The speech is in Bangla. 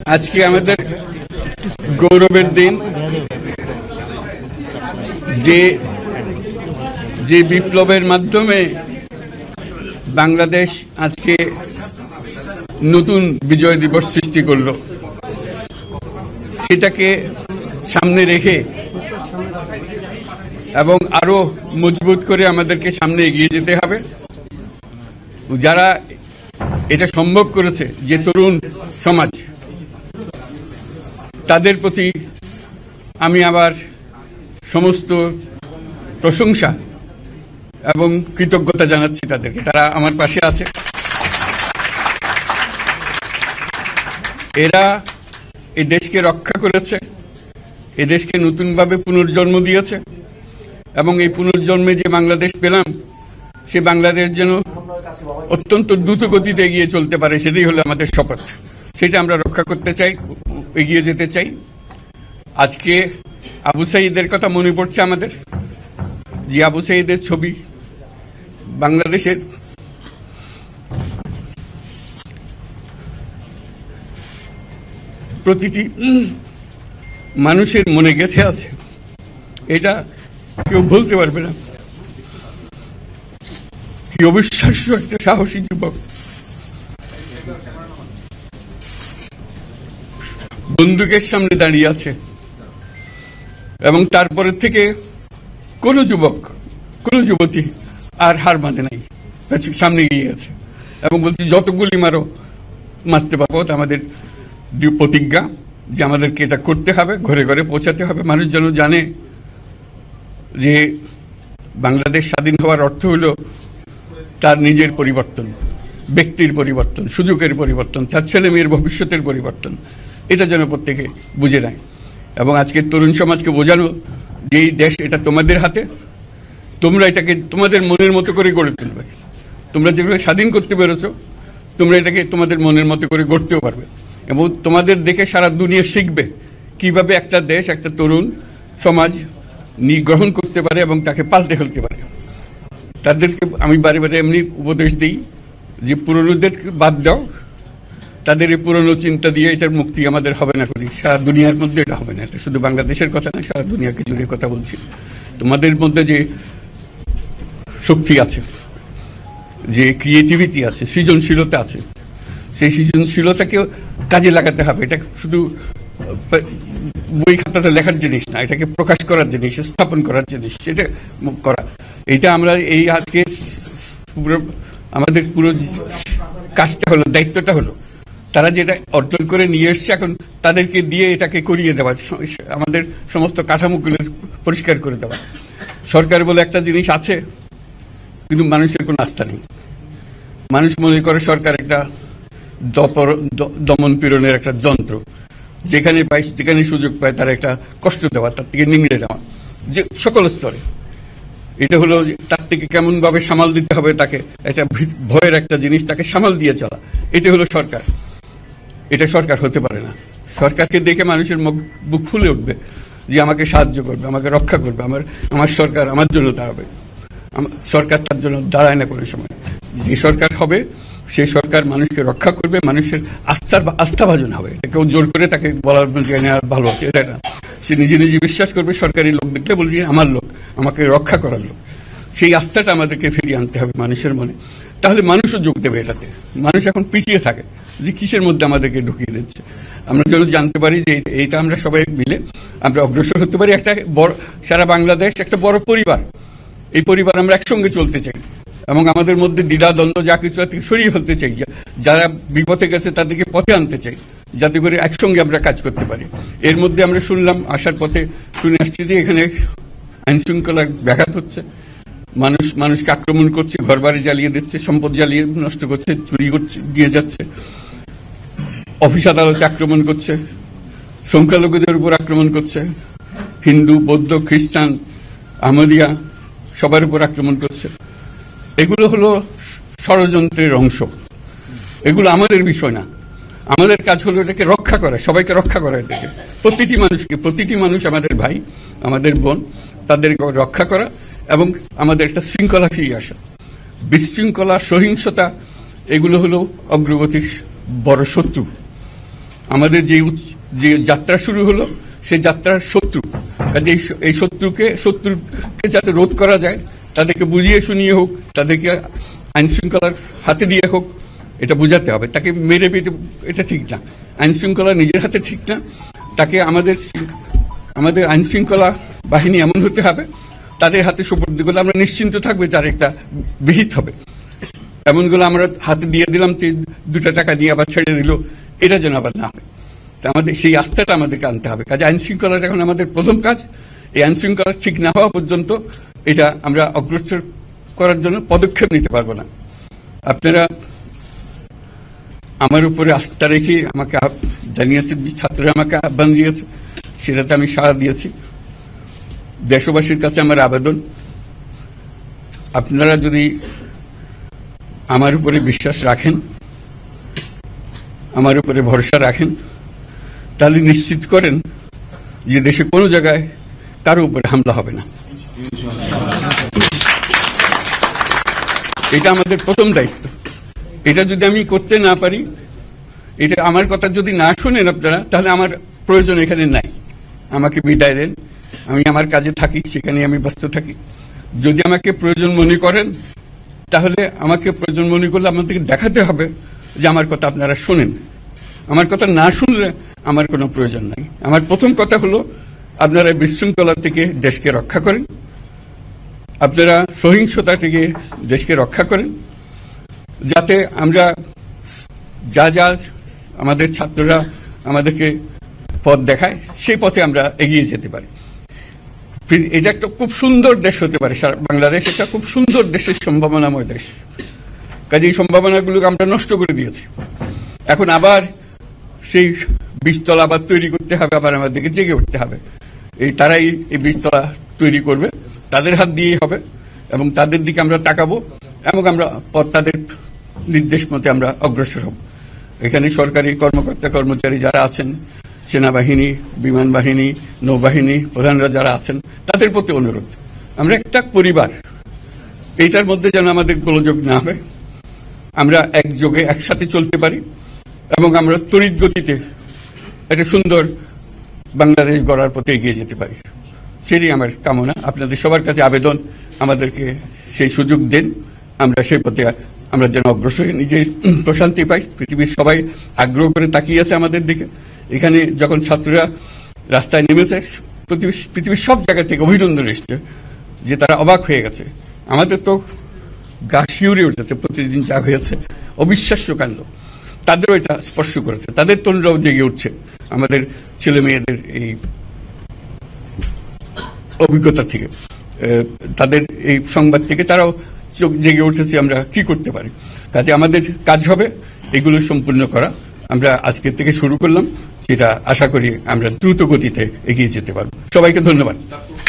আজকে আমাদের গৌরবের দিন। যে বিপ্লবের মাধ্যমে বাংলাদেশ আজকে নতুন বিজয় দিবস সৃষ্টি করল, সেটাকে সামনে রেখে এবং আরো মজবুত করে আমাদেরকে সামনে এগিয়ে যেতে হবে। যারা এটা সম্ভব করেছে, যে তরুণ সমাজ, তাদের প্রতি আমি আবার সমস্ত প্রশংসা এবং কৃতজ্ঞতা জানাচ্ছি তাদেরকে। তারা আমার পাশে আছে। এরা এই দেশকে রক্ষা করেছে, এই দেশকে নতুনভাবে পুনর্জন্ম দিয়েছে এবং এই পুনর্জন্মে যে বাংলাদেশ পেলাম, সে বাংলাদেশ যেন অত্যন্ত দ্রুত গতিতে এগিয়ে চলতে পারে, সেটাই হলো আমাদের শপথ। সেটা আমরা রক্ষা করতে চাই, এগিয়ে যেতে চাই। আজকে আবু সাঈদের কথা মনে পড়ছে আমাদের, যে আবু সাঈদের ছবি বাংলাদেশের প্রতিটি মানুষের মনে গেঁথে আছে, এটা কেউ বলতে পারবে না। কি অবিশ্বাস্য একটা সাহসী যুবক, বন্দুকের সামনে দাঁড়িয়ে আছে এবং তারপরে থেকে কোন যুবক, কোন যুবতী আর হার মানে নাই, সামনে গিয়ে আছে এবং বলছি যত গুলি মারো মারতে পারবো। আমাদের যে প্রতিজ্ঞা, যে আমাদেরকে এটা করতে হবে, ঘরে ঘরে পৌঁছাতে হবে। মানুষ যেন জানে যে বাংলাদেশ স্বাধীন হওয়ার অর্থ হলো তার নিজের পরিবর্তন, ব্যক্তির পরিবর্তন, সুযোগের পরিবর্তন, তার ছেলে মেয়ের ভবিষ্যতের পরিবর্তন। এটা যেন প্রত্যেকে বুঝে নেয় এবং আজকের তরুণ সমাজকে বোঝানো যে এই দেশ এটা তোমাদের হাতে, তোমরা এটাকে তোমাদের মনের মতো করে গড়ে তুলবে। তোমরা যেগুলো স্বাধীন করতে পেরেছো, তোমরা এটাকে তোমাদের মনের মতো করে গড়তেও পারবে এবং তোমাদের দেখে সারা দুনিয়া শিখবে কিভাবে একটা দেশ, একটা তরুণ সমাজ গ্রহণ করতে পারে এবং তাকে পাল্টে ফেলতে পারে। তাদেরকে আমি বারে বারে এমনি উপদেশ দিই যে পুরনোদেরকে বাদ দাও, তাদের এই পুরনো চিন্তা দিয়ে এটার মুক্তি আমাদের হবে না। করি সারা দুনিয়ার মধ্যে এটা হবে না। এটা শুধু বাংলাদেশের কথা না, সারা দুনিয়াকে জুড়ে কথা বলছি। তোমাদের মধ্যে যে শক্তি আছে, যে ক্রিয়েটিভিটি আছে, সৃজনশীলতা আছে, সেই সৃজনশীলতাকেও কাজে লাগাতে হবে। এটা শুধু বই খাতাতে লেখার জিনিস না, এটাকে প্রকাশ করার জিনিস, স্থাপন করার জিনিস, সেটা করা। এটা আমরা এই আজকে আমাদের পুরো কাজটা হলো, দায়িত্বটা হলো তারা যেটা অর্জন করে নিয়ে এসছে, এখন তাদেরকে দিয়ে এটাকে করিয়ে দেওয়া, আমাদের সমস্ত কাঠামোগুলো পরিষ্কার করে দেওয়া। সরকার বলে একটা জিনিস আছে, কিন্তু মানুষের কোনো আস্থা নেই। মানুষ মনে করে সরকার একটা দমন পীড়নের একটা যন্ত্র, যেখানে পায়, যেখানে সুযোগ পায় তার একটা কষ্ট দেওয়া, তার থেকে নিংড়ে দেওয়া, যে সকল স্তরে। এটা হলো তার থেকে কেমন ভাবে সামাল দিতে হবে তাকে, এটা ভয়ের একটা জিনিস, তাকে সামাল দিয়ে চলা। এটা হলো সরকার। এটা সরকার হতে পারে না। সরকারকে দেখে মানুষের বুক ফুলে উঠবে যে আমাকে সাহায্য করবে, আমাকে রক্ষা করবে, আমার সরকার আমার জন্য দাঁড়াবে। সরকার তার জন্য দাঁড়ায় না কোনো সময়। যে সরকার হবে, সেই সরকার মানুষকে রক্ষা করবে, মানুষের আস্থাভাজন হবে। কেউ জোর করে তাকে বলার ভালো আছে এটা না। সে নিজে নিজে বিশ্বাস করবে, সরকারি লোক দেখলে বলবে আমার লোক, আমাকে রক্ষা করার লোক। সেই আস্থাটা আমাদেরকে ফিরিয়ে আনতে হবে মানুষের মনে। তাহলে মানুষও যোগ দেবে এটাতে। মানুষ এখন পিছিয়ে থাকে যে কিসের মধ্যে আমাদেরকে ঢুকিয়ে দিচ্ছে। আমরা যেন জানতে পারি যে এইটা আমরা সবাই মিলে আমরা অগ্রসর হতে পারি। একটা বড়, সারা বাংলাদেশ একটা বড় পরিবার। এই পরিবার আমরা একসঙ্গে চলতে চাই এবং আমাদের মধ্যে দ্বিধা দ্বন্দ্ব যা কিছু থেকে সরিয়ে ফেলতে চাই। যারা বিপথে গেছে তাদেরকে পথে আনতে চাই, যাতে করে একসঙ্গে আমরা কাজ করতে পারি। এর মধ্যে আমরা শুনলাম, আসার পথে শুনে আসছি যে এখানে আইন শৃঙ্খলার ব্যাঘাত হচ্ছে, মানুষকে আক্রমণ করছে, ঘরবাড়ি জ্বালিয়ে দিচ্ছে, সম্পদ জ্বালিয়ে নষ্ট করছে, চুরি করছে, দিয়ে যাচ্ছে, অফিস আদালতে আক্রমণ করছে, সংখ্যালঘুদের উপর আক্রমণ করছে, হিন্দু, বৌদ্ধ, খ্রিস্টান, আহমদিয়া সবার উপর আক্রমণ করছে। এগুলো হলো ষড়যন্ত্রের অংশ। এগুলো আমাদের বিষয় না। আমাদের কাজ হলো এটাকে রক্ষা করা, সবাইকে রক্ষা করা, এটাকে প্রতিটি মানুষকে, প্রতিটি মানুষ আমাদের ভাই, আমাদের বোন, তাদেরকে রক্ষা করা এবং আমাদের একটা শৃঙ্খলা ফিরিয়ে আসা। বিশৃঙ্খলা, সহিংসতা এগুলো হলো অগ্রগতির বড় শত্রু। আমাদের যে যাত্রা শুরু হলো সেই যাত্রার শত্রু, কাজে এই শত্রুকে যাতে রোধ করা যায়, তাদেরকে বুঝিয়ে শুনিয়ে হোক, তাদেরকে আইন শৃঙ্খলার হাতে দিয়ে হোক, এটা বুঝাতে হবে। তাকে মেরে পেটে এটা ঠিক না, আইন শৃঙ্খলা নিজের হাতে ঠিক না। তাকে আমাদের আইন শৃঙ্খলা বাহিনী এমন হতে হবে, তাদের হাতে সুপর্দ করলে আমরা নিশ্চিন্ত থাকবে, তার একটা বিহিত হবে। এমনগুলো আমরা হাতে দিয়ে দিলাম, 2 টাকা দিয়ে আবার ছেড়ে দিল, এটা যেন আবার না হয়। তা আমাদের সেই আস্থাটা আমাদেরকে আনতে হবে। কাজে আইন শৃঙ্খলাটা এখন আমাদের প্রথম কাজ। এই আইন শৃঙ্খলা ঠিক না হওয়া পর্যন্ত এটা আমরা অগ্রসর করার জন্য পদক্ষেপ নিতে পারবো না। আপনারা আমার উপরে আস্থা রেখে আমাকে জানিয়েছেন, ছাত্ররা আমাকে আহ্বান দিয়েছে, সেটাতে আমি সাড়া দিয়েছি। দেশবাসীর কাছে আমার আবেদন, আপনারা যদি আমার উপরে বিশ্বাস রাখেন, আমার উপরে ভরসা রাখেন, তাহলে নিশ্চিত করেন যে দেশে কোনো জায়গায় কারো উপরে হামলা হবে না। এটা আমাদের প্রথম দায়িত্ব। এটা যদি আমি করতে না পারি, এটা আমার কথা যদি না শুনেন আপনারা, তাহলে আমার প্রয়োজন এখানে নাই। আমাকে বিদায় দেন, আমি আমার কাজে থাকি, সেখানে আমি ব্যস্ত থাকি। যদি আমাকে প্রয়োজন মনে করেন, তাহলে আমাকে প্রয়োজন মনে করলে আপনাদেরকে দেখাতে হবে যে আমার কথা আপনারা শোনেন। আমার কথা না শুনলে আমার কোনো প্রয়োজন নাই। আমার প্রথম কথা হলো, আপনারা বিশৃঙ্খলা থেকে দেশকে রক্ষা করেন, আপনারা সহিংসতা থেকে দেশকে রক্ষা করেন, যাতে আমরা যা আমাদের ছাত্ররা আমাদেরকে পথ দেখায়, সেই পথে আমরা এগিয়ে যেতে পারি। এটা একটা খুব সুন্দর দেশ হতে পারে, বাংলাদেশ একটা খুব সুন্দর দেশের সম্ভাবনাময় দেশ। কাজে এই সম্ভাবনাগুলোকে আমরা নষ্ট করে দিয়েছি। এখন আবার সেই বীজতলা আবার তৈরি করতে হবে, আবার আমাদেরকে জেগে উঠতে হবে। তারাই এই বীজতলা তৈরি করবে, তাদের হাত দিয়েই হবে, এবং তাদের দিকে আমরা তাকাবো, এবং আমরা তাদের নির্দেশ মতে আমরা অগ্রসর হব। এখানে সরকারি কর্মকর্তা কর্মচারী যারা আছেন, সেনাবাহিনী, বিমান বাহিনী, নৌবাহিনী প্রধানরা যারা আছেন, তাদের প্রতি অনুরোধ, আমরা একটা পরিবার, এইটার মধ্যে যেন আমাদের গোলযোগ না হয়, আমরা একযোগে একসাথে চলতে পারি, এবং আমরা তড়িৎ গতিতে একটা সুন্দর বাংলাদেশ গড়ার পথে এগিয়ে যেতে পারি। সেটাই আমার কামনা। আপনাদের সবার কাছে আবেদন, আমাদেরকে সেই সুযোগ দেন, আমরা সেই পথে আমরা যেন অগ্রসর হয়ে নিজে প্রশান্তি পাই। পৃথিবীর সবাই আগ্রহ করে তাকিয়ে আছে আমাদের দিকে। এখানে যখন ছাত্ররা রাস্তায় নেমেছে, পৃথিবীর সব জায়গা থেকে অভিনন্দন এসছে, যে তারা অবাক হয়ে গেছে। আমাদের তো গা শিউরে উঠেছে, প্রতিদিন যা হয়েছে অবিশ্বাস্য কাণ্ড। তাদেরও এটা স্পর্শ করেছে, তাদের তরুণরাও জেগে উঠছে আমাদের ছেলে মেয়েদের এই অভিজ্ঞতা থেকে, তাদের এই সংবাদ থেকে তারাও চোখ জেগে উঠেছে আমরা কি করতে পারি। কাজে আমাদের কাজ হবে এগুলো সম্পূর্ণ করা। আমরা আজকের থেকে শুরু করলাম, যেটা আশা করি আমরা দ্রুত গতিতে এগিয়ে যেতে পারব। সবাইকে ধন্যবাদ।